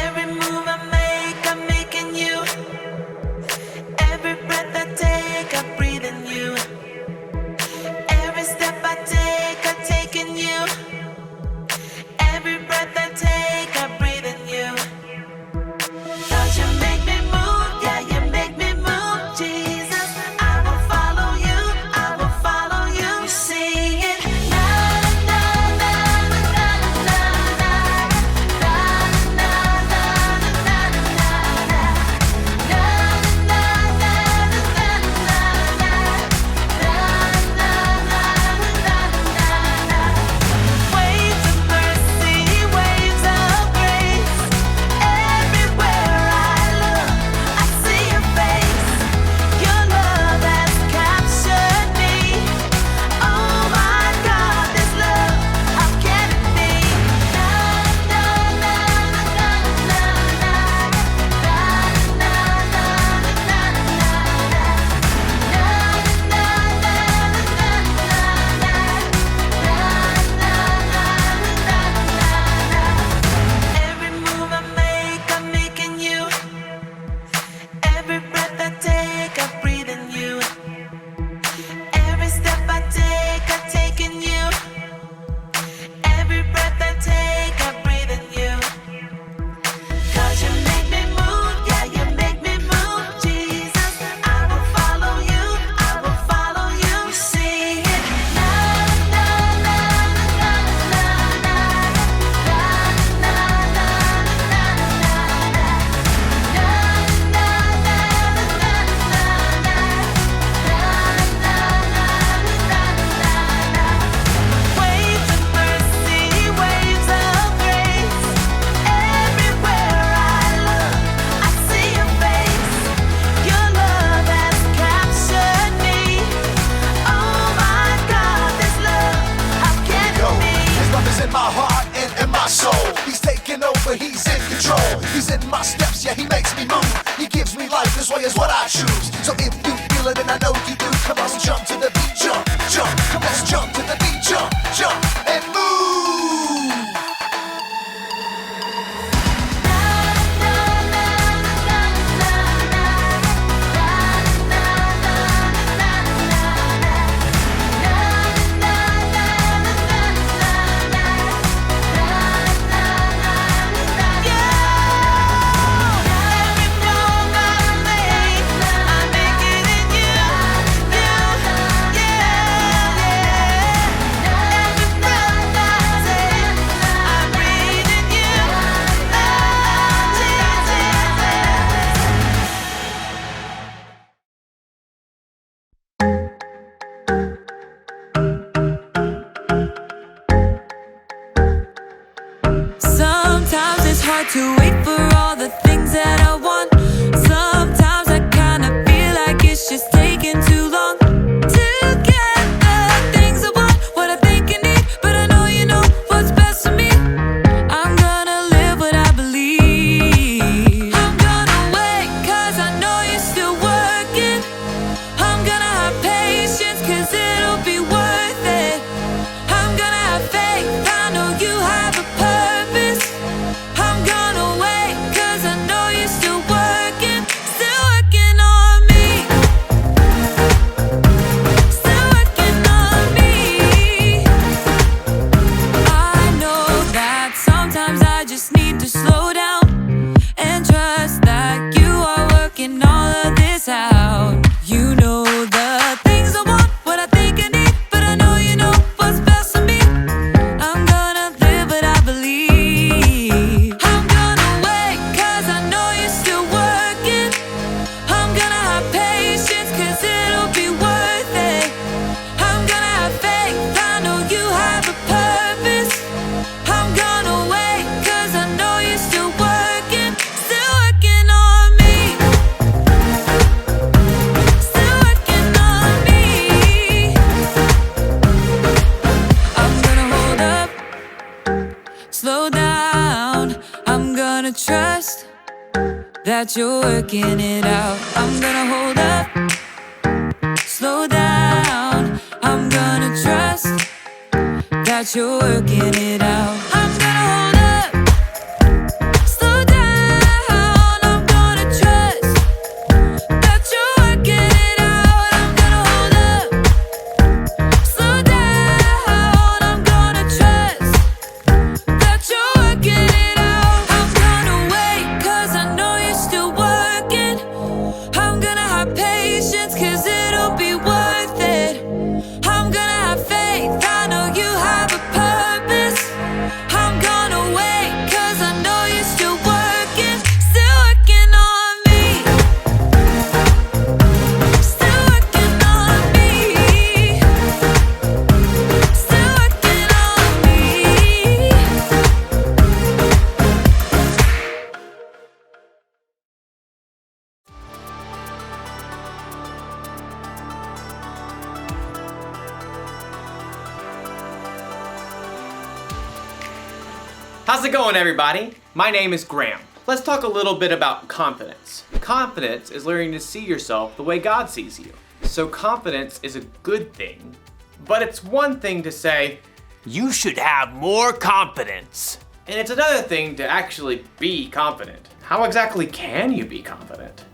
Every move I make, I'm making you. Every breath I take, I'm breathing you. Every step I take, I'm taking you. Every breath I take, I'm breathing you. 'Cause you make me move, yeah, you make me move, Jesus. I will follow you, I will follow you. Sing it, na na na na na na na na na na na na. Waves of mercy, waves of grace. Everywhere I look, I see your face. Your love has captured me. Oh my God, this love, how can it be? Na na na na na na na na Every move I make, I'm making you. Every breath I take, I'm breathing you. Every step I take, I'm taking you. Every breath I take, I'm breathing you. 'Cause you make me move, yeah, you make me move, Jesus. I will follow you, I will follow you. Sing it, na na na na na na na na Waves of mercy, waves of grace. Everywhere I look, I see your face. Your love has captured me. Oh my God, this love, how can Yo, it be? his love is in my heart and in my soul. He's taking over, he's in control. He's in my steps, yeah, he makes me move. He gives me life, this way is what I choose. So if you feel it, and I know you do, come on, jump to the beat, jump, jump. Come on, jump to the beat, jump, jump, and move. Every move I make, I make it in you, Every breath I take, I breathe in you, Sometimes it's hard to wait for all the things that I want. Sometimes I kinda feel like it's just taking too long to get the things I want, what I think I need. But I know you know what's best for me. I'm gonna live what I believe. I'm gonna wait 'cause I know you're still working. I'm gonna have patience 'cause it'll be worth it. I'm gonna have faith, I know you have a purpose. I'm gonna wait 'cause I know you're still working on me. Still working on me. I know that sometimes I just need to slow down and trust that you are working all of this out. You know the things I want, what I think I need, but I know you know what's best for me. I'm gonna live what I believe. I'm gonna wait 'cause I know you're still working. I'm gonna have patience 'cause it'll be worth it. I'm gonna have faith, I know you have a purpose. I'm gonna wait 'cause I know you're still working on me. Still working on me. I'm gonna hold up, slow down. I'm gonna trust that you're working it out. I'm gonna hold up, slow down. that you're working it out. I'm gonna hold up, slow down. I'm gonna trust that you're working it out. I'm gonna hold up, slow down. I'm gonna trust that you're working it out. I'm gonna wait, 'cause I know you're still working. I'm gonna have patience, 'cause it'll be worth it. I'm gonna have faith, I know you have a purpose. I'm gonna wait, 'cause I know you're still working on me. Still working on me. Still working on me. How's it going, everybody? My name is Graham. Let's talk a little bit about confidence. Confidence is learning to see yourself the way God sees you. So confidence is a good thing, but it's one thing to say, you should have more confidence. And it's another thing to actually be confident. How exactly can you be confident?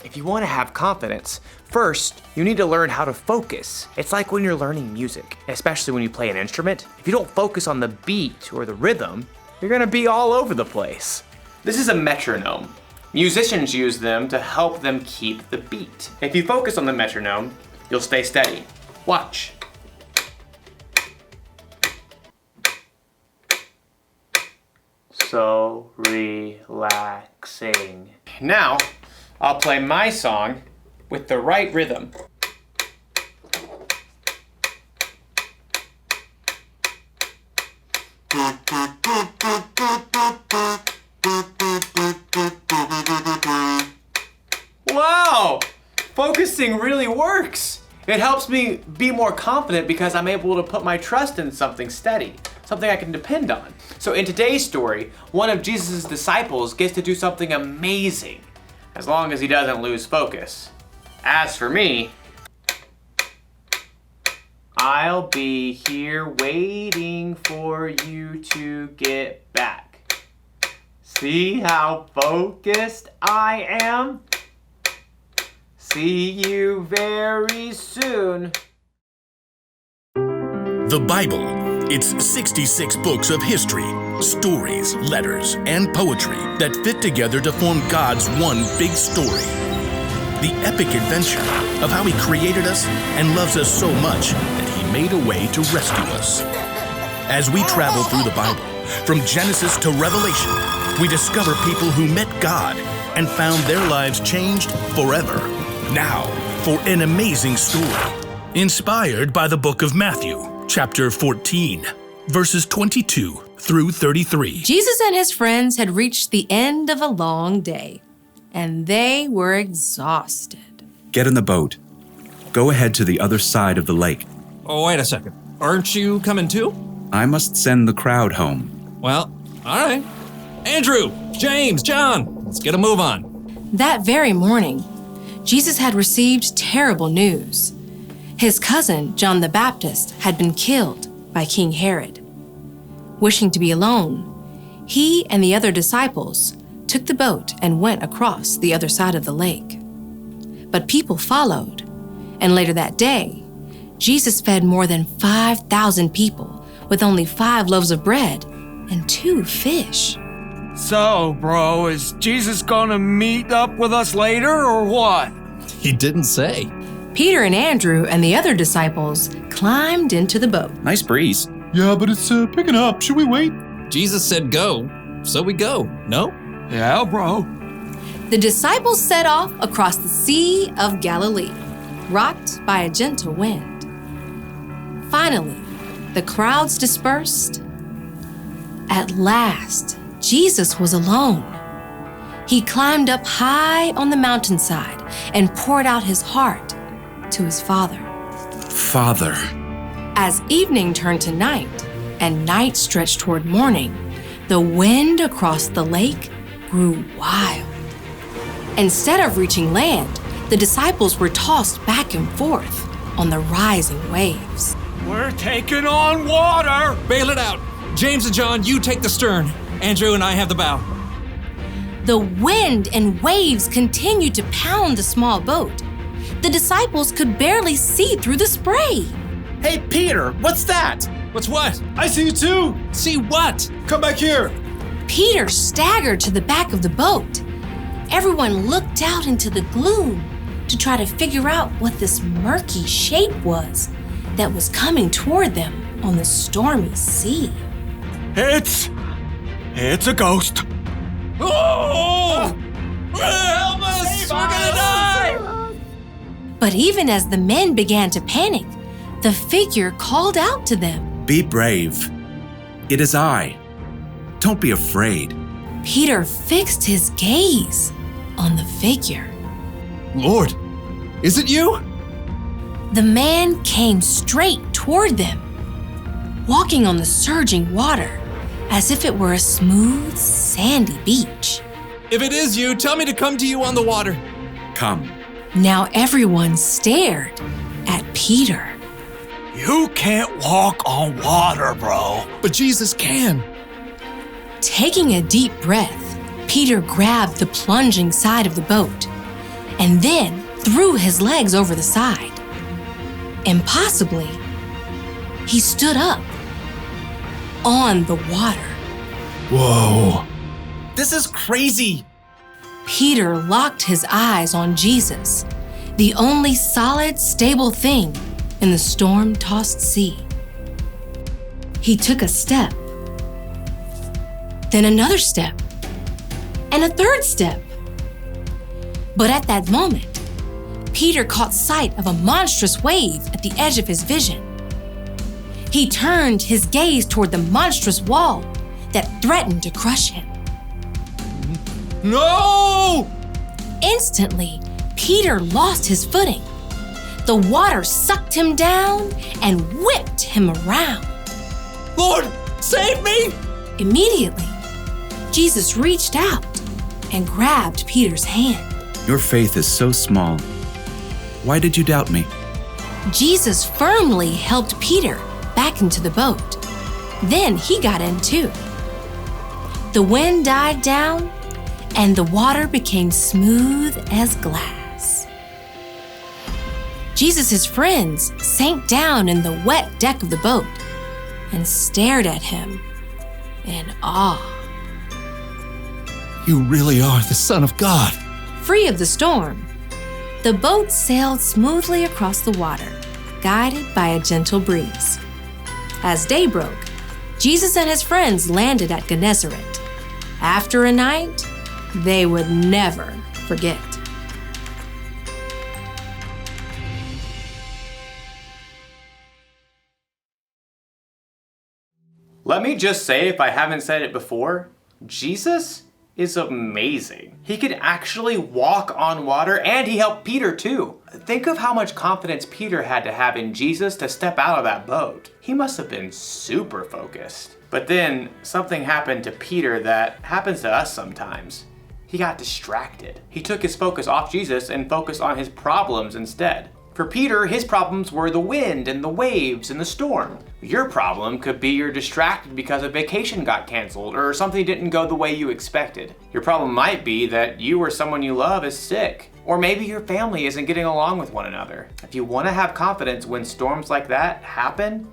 If you want to have confidence, first, you need to learn how to focus. It's like when you're learning music, especially when you play an instrument. If you don't focus on the beat or the rhythm, you're gonna be all over the place. This is a metronome. Musicians use them to help them keep the beat. If you focus on the metronome, you'll stay steady. Watch. So relaxing. Now, I'll play my song with the right rhythm. Wow! Focusing really works. It helps me be more confident because I'm able to put my trust in something steady, something I can depend on. So in today's story, one of Jesus' disciples gets to do something amazing, as long as he doesn't lose focus. As for me, I'll be here waiting for you to get back. See how focused I am? See you very soon. The Bible. It's 66 books of history, stories, letters, and poetry that fit together to form God's one big story. The epic adventure of how He created us and loves us so much that He made a way to rescue us. As we travel through the Bible, from Genesis to Revelation, we discover people who met God and found their lives changed forever. Now, for an amazing story, inspired by the book of Matthew, chapter 14, verses 22 through 33. Jesus and his friends had reached the end of a long day, and they were exhausted. Get in the boat. Go ahead to the other side of the lake. Oh, wait a second. Aren't you coming too? I must send the crowd home. Well, all right. Andrew, James, John, let's get a move on. That very morning, Jesus had received terrible news. His cousin, John the Baptist, had been killed by King Herod. Wishing to be alone, he and the other disciples took the boat and went across the other side of the lake. But people followed, and later that day, Jesus fed more than 5,000 people with only 5 loaves of bread and 2 fish. So, bro, is Jesus gonna meet up with us later or what? He didn't say. Peter and Andrew and the other disciples climbed into the boat. Nice breeze. Yeah, but it's picking up. Should we wait? Jesus said go, so we go, no? Yeah, bro. The disciples set off across the Sea of Galilee, rocked by a gentle wind. Finally, the crowds dispersed. At last, Jesus was alone. He climbed up high on the mountainside and poured out his heart to his Father. Father. As evening turned to night and night stretched toward morning, the wind across the lake grew wild. Instead of reaching land, the disciples were tossed back and forth on the rising waves. We're taking on water! Bail it out. James and John, you take the stern. Andrew and I have the bow. The wind and waves continued to pound the small boat. The disciples could barely see through the spray. Hey, Peter, what's that? What's what? I see you too! See what? Come back here! Peter staggered to the back of the boat. Everyone looked out into the gloom to try to figure out what this murky shape was that was coming toward them on the stormy sea. It's a ghost. Oh! Help us! We're gonna die! But even as the men began to panic, the figure called out to them. Be brave. It is I. Don't be afraid. Peter fixed his gaze on the figure. Lord, is it you? The man came straight toward them, walking on the surging water as if it were a smooth, sandy beach. If it is you, tell me to come to you on the water. Come. Now everyone stared at Peter. You can't walk on water, bro. But Jesus can. Taking a deep breath, Peter grabbed the plunging side of the boat and then threw his legs over the side. Impossibly, he stood up on the water. Whoa. This is crazy. Peter locked his eyes on Jesus, the only solid, stable thing in the storm-tossed sea. He took a step, then another step, and a third step. But at that moment, Peter caught sight of a monstrous wave at the edge of his vision. He turned his gaze toward the monstrous wall that threatened to crush him. No! Instantly, Peter lost his footing. The water sucked him down and whipped him around. Lord, save me! Immediately, Jesus reached out and grabbed Peter's hand. Your faith is so small. Why did you doubt me? Jesus firmly helped Peter back into the boat. Then he got in too. The wind died down and the water became smooth as glass. Jesus' friends sank down in the wet deck of the boat and stared at him in awe. You really are the Son of God. Free of the storm, the boat sailed smoothly across the water, guided by a gentle breeze. As day broke, Jesus and his friends landed at Gennesaret. After a night they would never forget. Let me just say, if I haven't said it before, Jesus is amazing. He could actually walk on water, and he helped Peter too. Think of how much confidence Peter had to have in Jesus to step out of that boat. He must have been super focused. But then something happened to Peter that happens to us sometimes. He got distracted. He took his focus off Jesus and focused on his problems instead. For Peter, his problems were the wind and the waves and the storm. Your problem could be you're distracted because a vacation got canceled or something didn't go the way you expected. Your problem might be that you or someone you love is sick. Or maybe your family isn't getting along with one another. If you want to have confidence when storms like that happen,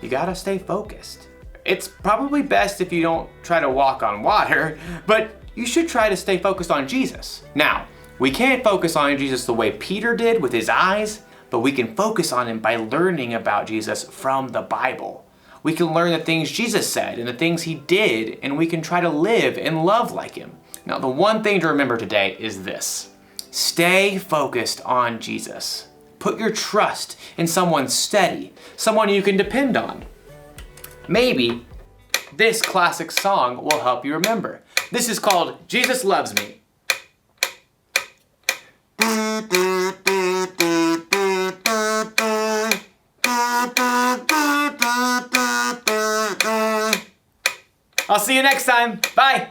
you gotta stay focused. It's probably best if you don't try to walk on water, but you should try to stay focused on Jesus. Now, we can't focus on Jesus the way Peter did with his eyes, but we can focus on him by learning about Jesus from the Bible. We can learn the things Jesus said and the things he did, and we can try to live and love like him. Now, the one thing to remember today is this. Stay focused on Jesus. Put your trust in someone steady, someone you can depend on. Maybe this classic song will help you remember. This is called Jesus Loves Me. I'll see you next time. Bye.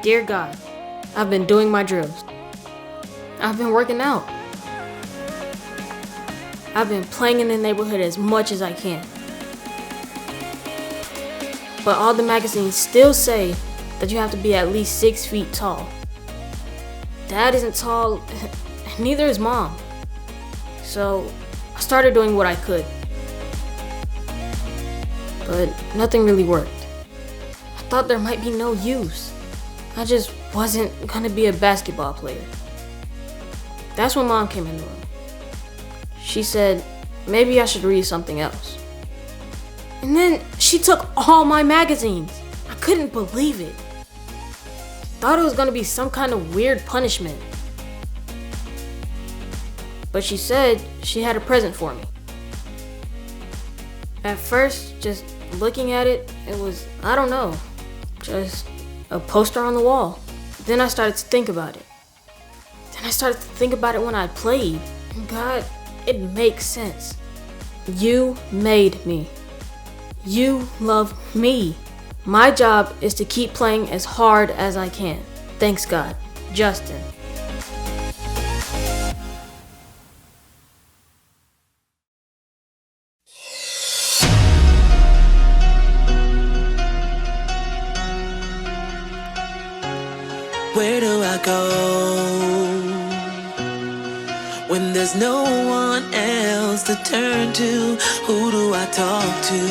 Dear God, I've been doing my drills. I've been working out. I've been playing in the neighborhood as much as I can. But all the magazines still say that you have to be at least 6 feet tall. Dad isn't tall, neither is Mom. So I started doing what I could. But nothing really worked. I thought there might be no use. I just wasn't gonna be a basketball player. That's when Mom came in the room. She said, maybe I should read something else. And then she took all my magazines. I couldn't believe it. Thought it was gonna be some kind of weird punishment. But she said she had a present for me. At first, just looking at it, it was, I don't know, just a poster on the wall. Then I started to think about it. Then I started to think about it when I played. And God, it makes sense. You made me. You love me. My job is to keep playing as hard as I can. Thanks God. Justin. Where do I go when there's no one else to turn to? Who do I talk to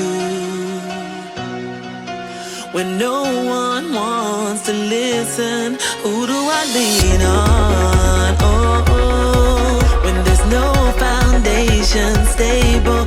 when no one wants to listen? Who do I lean on? Oh, when there's no foundation stable,